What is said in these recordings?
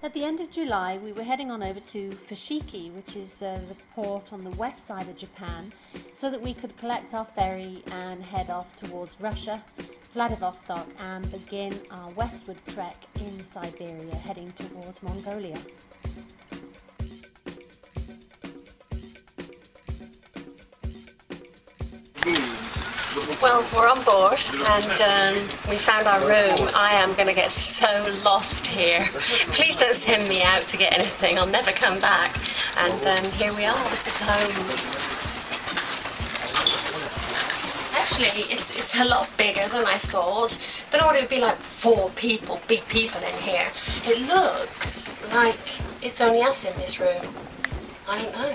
At the end of July, we were heading on over to Fushiki, which is the port on the west side of Japan, so that we could collect our ferry and head off towards Russia, Vladivostok, and begin our westward trek in Siberia, heading towards Mongolia. Well, we're on board and we found our room. I am going to get so lost here. Please don't send me out to get anything. I'll never come back. And here we are. This is home. Actually, it's a lot bigger than I thought. Don't know what it would be like. 4 people, big people in here. It looks like it's only us in this room. I don't know.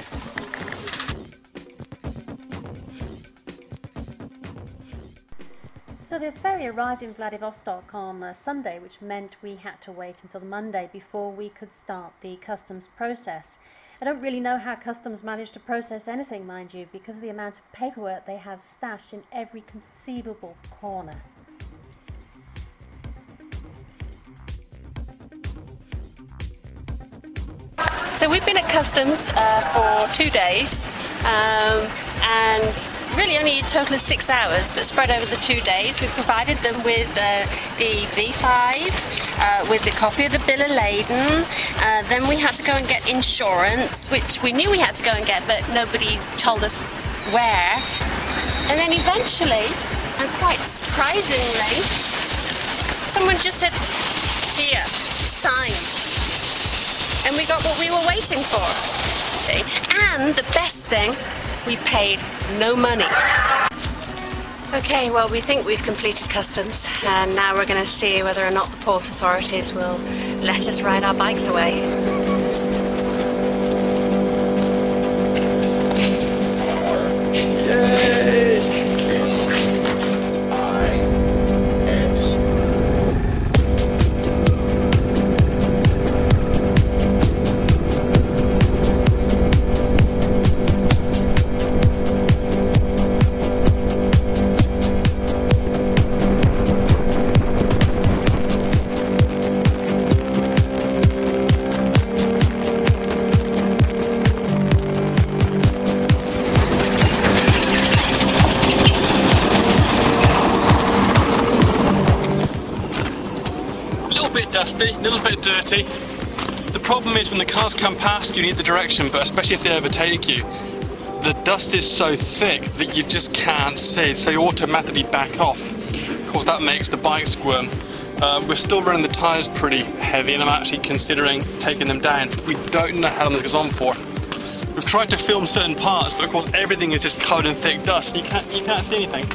So the ferry arrived in Vladivostok on Sunday, which meant we had to wait until Monday before we could start the customs process. I don't really know how customs manage to process anything, mind you, because of the amount of paperwork they have stashed in every conceivable corner. So we've been at customs for 2 days, and really only a total of 6 hours, but spread over the 2 days. We provided them with the V5, with the copy of the bill of lading. Then we had to go and get insurance, which we knew we had to go and get, but nobody told us where. And then eventually, and quite surprisingly, someone just said, "Here, sign." And we got what we were waiting for. And the best thing, we paid no money. Okay, well, we think we've completed customs, and now we're going to see whether or not the port authorities will let us ride our bikes away. Dusty, a little bit dirty. The problem is when the cars come past you need the direction, but especially if they overtake you, the dust is so thick that you just can't see, so you automatically back off. Of course that makes the bike squirm. We're still running the tyres pretty heavy and I'm actually considering taking them down. We don't know how long this goes on for. We've tried to film certain parts, but of course everything is just covered in thick dust. You can't see anything.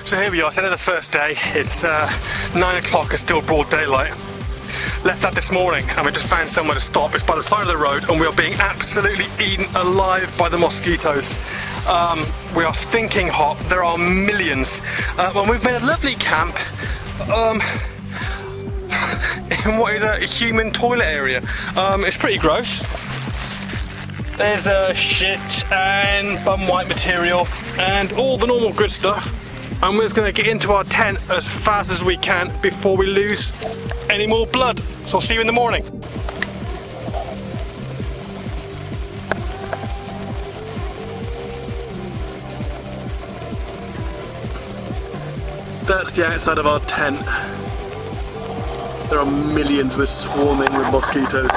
So here we are, it's the end of the first day. It's 9 o'clock, it's still broad daylight. Left that this morning and we just found somewhere to stop. It's by the side of the road and we are being absolutely eaten alive by the mosquitoes. We are stinking hot, there are millions. Well, we've made a lovely camp in what is a human toilet area. It's pretty gross. There's shit and bum white material and all the normal good stuff. And we're just going to get into our tent as fast as we can before we lose any more blood. So I'll see you in the morning. That's the outside of our tent. There are millions, we're swarming with mosquitoes.